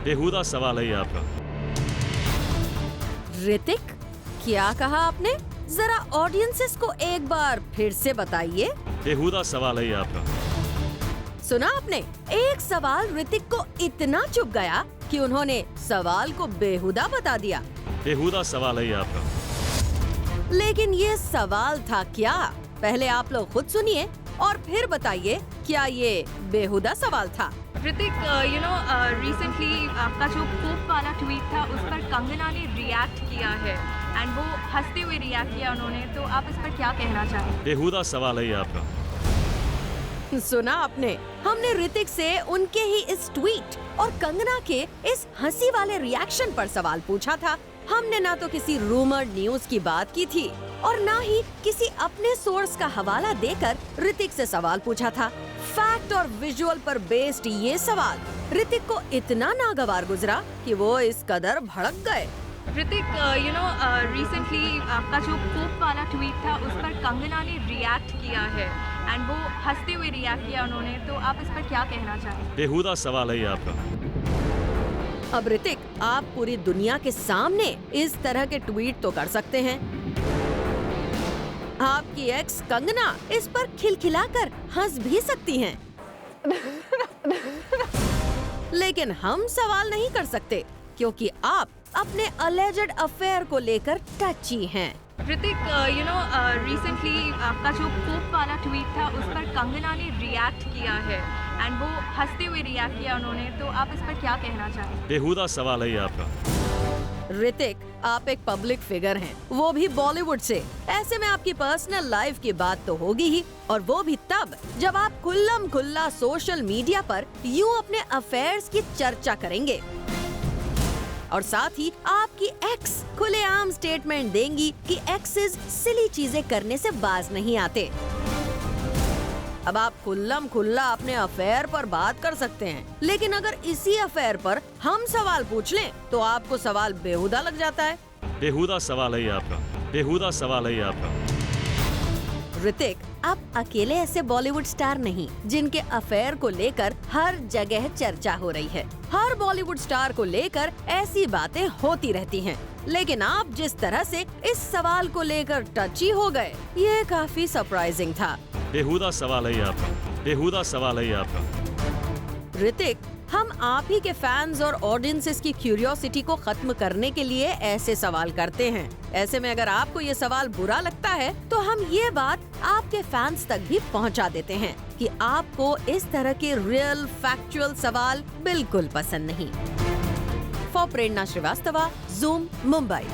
बेहुदा सवाल है ये आपका। ऋतिक, क्या कहा आपने? जरा ऑडियंसेस को एक बार फिर से बताइए। बेहुदा सवाल है ये आपका। सुना आपने? एक सवाल ऋतिक को इतना चुभ गया कि उन्होंने सवाल को बेहुदा बता दिया। बेहुदा सवाल है ये आपका। लेकिन ये सवाल था क्या? पहले आप लोग खुद सुनिए और फिर बताइए क्या ये बेहुदा सवाल था। ऋतिक, रिसेंटली आपका जो कोक वाला ट्वीट था उस पर कंगना ने रिएक्ट किया है एंड वो हंसते हुए रिएक्ट किया उन्होंने, तो आप इस पर क्या कहना चाहें? बेहुदा सवाल है ये आपका। सुना आपने? हमने ऋतिक से उनके ही इस ट्वीट और कंगना के इस हंसी वाले रिएक्शन पर सवाल पूछा था। हमने ना तो किसी रूमर्ड न्यूज की बात की थी और ना ही किसी अपने सोर्स का हवाला देकर ऋतिक से सवाल पूछा था। फैक्ट और विजुअल पर बेस्ड ये सवाल ऋतिक को इतना नागवार गुजरा कि वो इस कदर भड़क गए। ऋतिक, रिसेंटली आपका जो कोक वाला ट्वीट था उस पर कंगना ने रिएक्ट किया है एंड वो हंसते हुए रिएक्ट किया उन्होंने, तो आप इस पर क्या कहना चाहें? बेहुदा सवाल है ये आपका। अब ऋतिक, आप पूरी दुनिया के सामने इस तरह के ट्वीट तो कर सकते हैं। आपकी एक्स कंगना इस पर खिलखिलाकर हंस भी सकती हैं। लेकिन हम सवाल नहीं कर सकते क्योंकि आप अपने अलेजेड अफेयर को लेकर टची हैं। ऋतिक, रिसेंटली आपका जो कोक वाला ट्वीट था उस पर कंगना ने रिएक्ट किया है एंड वो हंसते हुए रिएक्ट किया उन्होंने, तो आप इस पर क्या कहना चाहें? बेहुदा सवाल है ये आपका। ऋतिक, आप एक पब्लिक फिगर हैं, वो भी बॉलीवुड से। ऐसे में आपकी पर्सनल लाइफ की बात तो होगी ही, और वो भी तब जब आप खुल्लम खुल्ला सोशल मीडिया पर यूं अपने अफेयर्स की चर्चा करेंगे और साथ ही आपकी एक्स खुलेआम स्टेटमेंट देंगी कि एक्सेस सिली चीजें करने से बाज नहीं आते। अब आप खुल्लम खुल्ला अपने अफेयर पर बात कर सकते हैं, लेकिन अगर इसी अफेयर पर हम सवाल पूछ लें तो आपको सवाल बेहुदा लग जाता है। बेहुदा सवाल है ये आपका। बेहुदा सवाल है ये आपका। ऋतिक, आप अकेले ऐसे बॉलीवुड स्टार नहीं जिनके अफेयर को लेकर हर जगह चर्चा हो रही है। हर बॉलीवुड स्टार को लेकर ऐसी बातें होती रहती हैं, लेकिन आप जिस तरह से इस सवाल को लेकर टची हो गए, ये काफी सरप्राइजिंग था। बेहुदा सवाल है ये आपका। बेहुदा सवाल है ये आपका। ऋतिक, हम आप ही के फैंस और ऑडियंसेस की क्यूरियोसिटी को खत्म करने के लिए ऐसे सवाल करते हैं। ऐसे में अगर आपको ये सवाल बुरा लगता है तो हम ये बात आपके फैंस तक भी पहुंचा देते हैं कि आपको इस तरह के रियल फैक्चुअल सवाल बिल्कुल पसंद नहीं। For Prerna Srivastava, zoom, Mumbai.